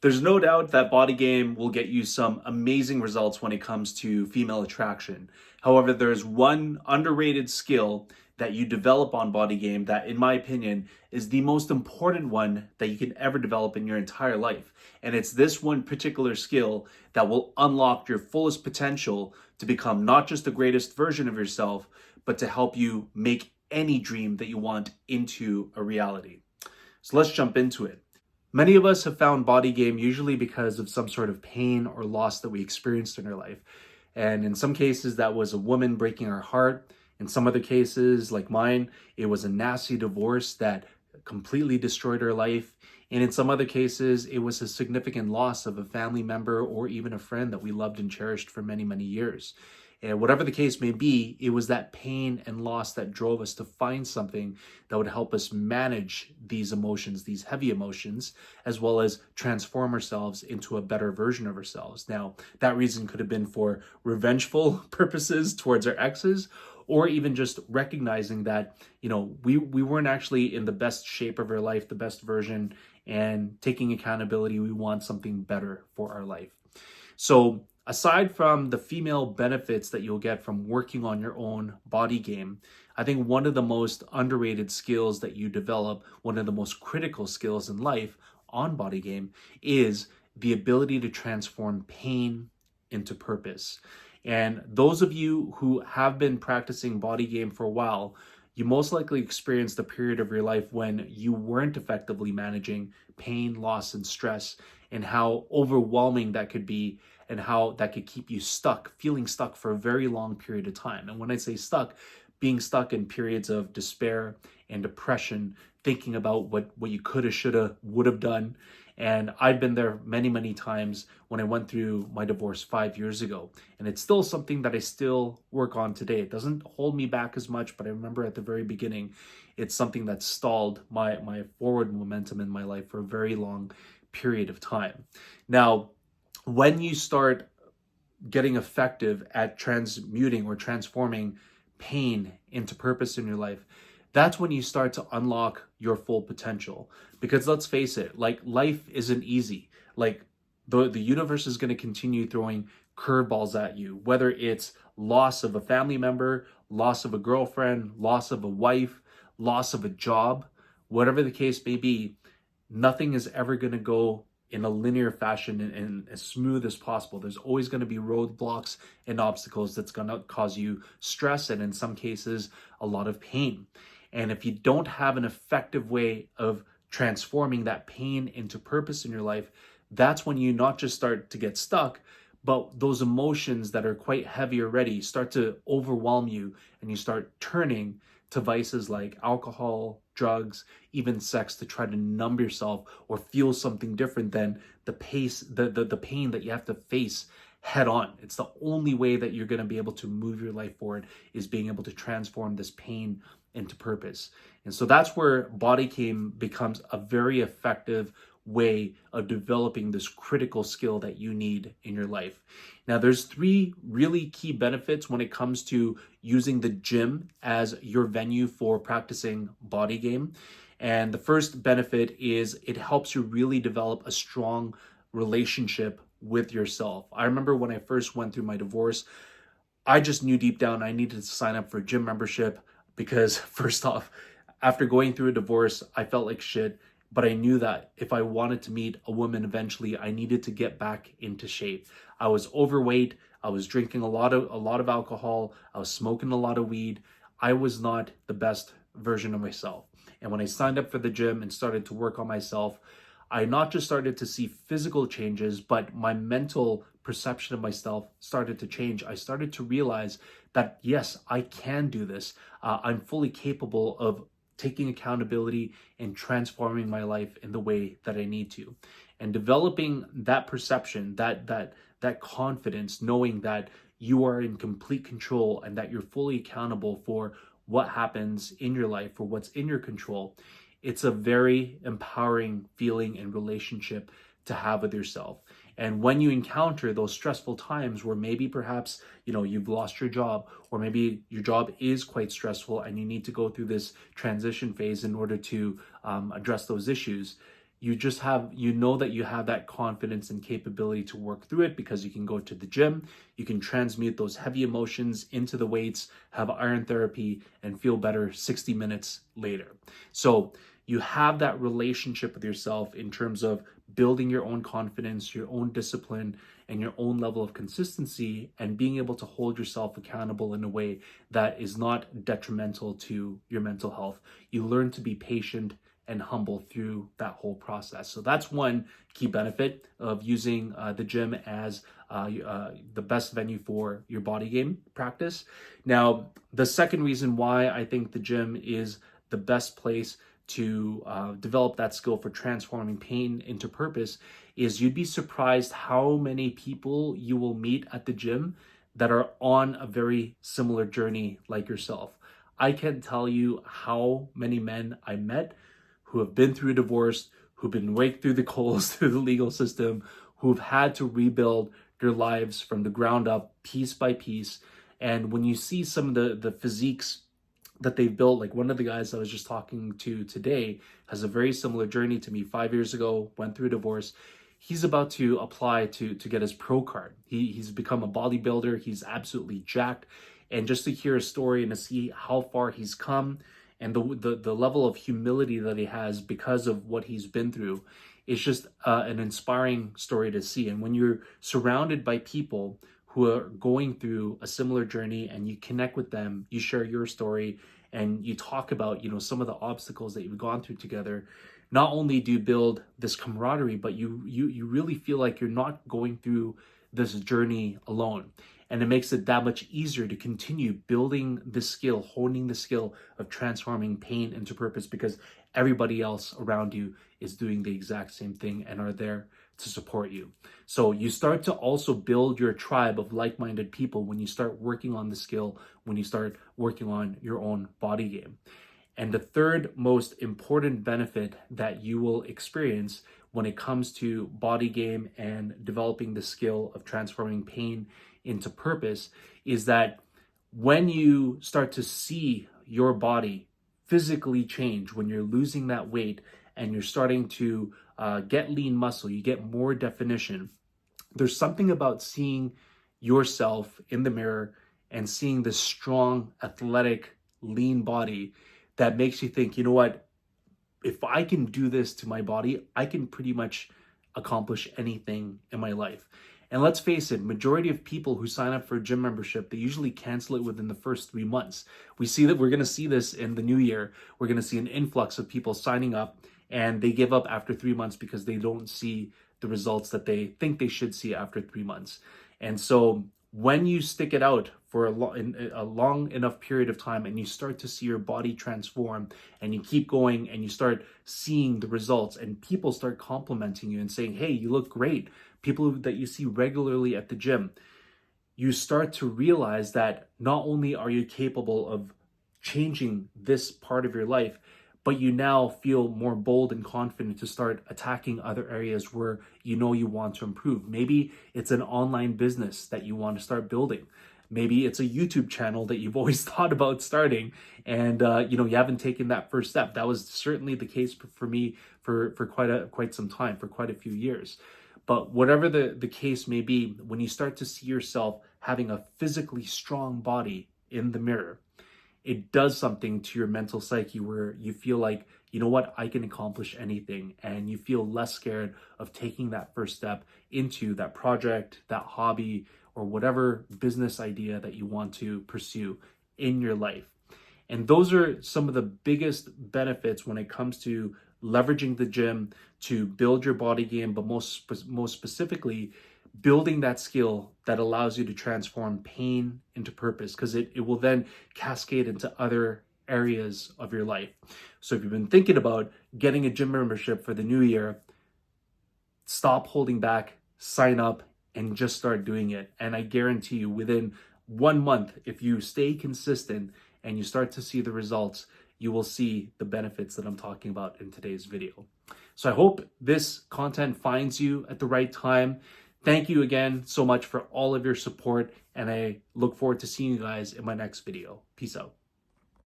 There's no doubt that Body Game will get you some amazing results when it comes to female attraction. However, there's one underrated skill that you develop on Body Game that, in my opinion, is the most important one that you can ever develop in your entire life. And it's this one particular skill that will unlock your fullest potential to become not just the greatest version of yourself, but to help you make any dream that you want into a reality. So let's jump into it. Many of us have found Body Game usually because of some sort of pain or loss that we experienced in our life. And in some cases, that was a woman breaking our heart. In some other cases, like mine, it was a nasty divorce that completely destroyed our life. And in some other cases, it was a significant loss of a family member or even a friend that we loved and cherished for many, many years. And whatever the case may be, it was that pain and loss that drove us to find something that would help us manage these emotions, these heavy emotions, as well as transform ourselves into a better version of ourselves. Now, that reason could have been for revengeful purposes towards our exes, or even just recognizing that, we weren't actually in the best shape of our life, the best version, and taking accountability, we want something better for our life. So aside from the female benefits that you'll get from working on your own Body Game, I think one of the most underrated skills that you develop, one of the most critical skills in life on Body Game, is the ability to transform pain into purpose. And those of you who have been practicing Body Game for a while, you most likely experienced a period of your life when you weren't effectively managing pain, loss, and stress, and how overwhelming that could be, and how that could keep you stuck, feeling stuck for a very long period of time. And when I say stuck, being stuck in periods of despair and depression, thinking about what you coulda, shoulda, would have done. And I've been there many, many times when I went through my divorce 5 years ago. And it's still something that I still work on today. It doesn't hold me back as much, but I remember at the very beginning, it's something that stalled my forward momentum in my life for a very long period of time. Now, when you start getting effective at transmuting or transforming pain into purpose in your life, that's when you start to unlock your full potential. Because let's face it, like, life isn't easy. Like, the universe is going to continue throwing curveballs at you, whether it's loss of a family member, loss of a girlfriend, loss of a wife, loss of a job, whatever the case may be. Nothing is ever going to go in a linear fashion and as smooth as possible. There's always going to be roadblocks and obstacles that's going to cause you stress and, in some cases, a lot of pain. And if you don't have an effective way of transforming that pain into purpose in your life, that's when you not just start to get stuck, but those emotions that are quite heavy already start to overwhelm you, and you start turning to vices like alcohol, drugs, even sex, to try to numb yourself or feel something different than the pain that you have to face head on. It's the only way that you're going to be able to move your life forward, is being able to transform this pain into purpose. And so that's where Body Game becomes a very effective way of developing this critical skill that you need in your life. Now, there's three really key benefits when it comes to using the gym as your venue for practicing Body Game. And the first benefit is it helps you really develop a strong relationship with yourself. I remember when I first went through my divorce, I just knew deep down I needed to sign up for a gym membership because, first off, after going through a divorce, I felt like shit. But I knew that if I wanted to meet a woman eventually, I needed to get back into shape. I was overweight. I was drinking a lot of alcohol. I was smoking a lot of weed. I was not the best version of myself. And when I signed up for the gym and started to work on myself, I not just started to see physical changes, but my mental perception of myself started to change. I started to realize that, yes, I can do this. I'm fully capable of taking accountability and transforming my life in the way that I need to. And developing that perception, that confidence, knowing that you are in complete control and that you're fully accountable for what happens in your life, for what's in your control. It's a very empowering feeling and relationship to have with yourself. And when you encounter those stressful times where maybe perhaps, you've lost your job, or maybe your job is quite stressful and you need to go through this transition phase in order to address those issues, you just have, you know that you have that confidence and capability to work through it because you can go to the gym, you can transmute those heavy emotions into the weights, have iron therapy, and feel better 60 minutes later. So you have that relationship with yourself in terms of building your own confidence, your own discipline, and your own level of consistency, and being able to hold yourself accountable in a way that is not detrimental to your mental health. You learn to be patient and humble through that whole process. So that's one key benefit of using the gym as the best venue for your body game practice. Now, the second reason why I think the gym is the best place to develop that skill for transforming pain into purpose is you'd be surprised how many people you will meet at the gym that are on a very similar journey like yourself. I can't tell you how many men I met who have been through a divorce, who've been raked through the coals through the legal system, who've had to rebuild their lives from the ground up, piece by piece. And when you see some of the physiques that they've built, like one of the guys I was just talking to today has a very similar journey to me. 5 years ago, went through a divorce. He's about to apply to get his pro card. He's become a bodybuilder. He's absolutely jacked. And just to hear his story and to see how far he's come and the level of humility that he has because of what he's been through, it's just an inspiring story to see. And when you're surrounded by people who are going through a similar journey and you connect with them, you share your story and you talk about, some of the obstacles that you've gone through together, not only do you build this camaraderie, but you really feel like you're not going through this journey alone. And it makes it that much easier to continue building the skill, honing the skill of transforming pain into purpose, because everybody else around you is doing the exact same thing and are there to support you. So you start to also build your tribe of like-minded people when you start working on the skill, when you start working on your own body game. And the third most important benefit that you will experience when it comes to body game and developing the skill of transforming pain into purpose is that when you start to see your body physically change, when you're losing that weight and you're starting to get lean muscle, you get more definition. There's something about seeing yourself in the mirror and seeing this strong, athletic, lean body that makes you think, you know what, if I can do this to my body, I can pretty much accomplish anything in my life. And let's face it, majority of people who sign up for a gym membership, they usually cancel it within the first 3 months. We see that we're going to see this in the new year. We're going to see an influx of people signing up and they give up after 3 months because they don't see the results that they think they should see after 3 months. And so when you stick it out for a long enough period of time and you start to see your body transform and you keep going and you start seeing the results and people start complimenting you and saying, hey, you look great, people that you see regularly at the gym, you start to realize that not only are you capable of changing this part of your life, but you now feel more bold and confident to start attacking other areas where you want to improve. Maybe it's an online business that you want to start building. Maybe it's a YouTube channel that you've always thought about starting and you haven't taken that first step. That was certainly the case for me for quite some time, for quite a few years. But whatever the case may be, when you start to see yourself having a physically strong body in the mirror, it does something to your mental psyche where you feel like, you know what, I can accomplish anything. And you feel less scared of taking that first step into that project, that hobby, or whatever business idea that you want to pursue in your life. And those are some of the biggest benefits when it comes to leveraging the gym to build your body game, but most specifically, building that skill that allows you to transform pain into purpose, because it will then cascade into other areas of your life. So if you've been thinking about getting a gym membership for the new year, stop holding back, sign up, and just start doing it. And I guarantee you, within 1 month, if you stay consistent and you start to see the results, you will see the benefits that I'm talking about in today's video. So I hope this content finds you at the right time. Thank you again so much for all of your support, and I look forward to seeing you guys in my next video. Peace out.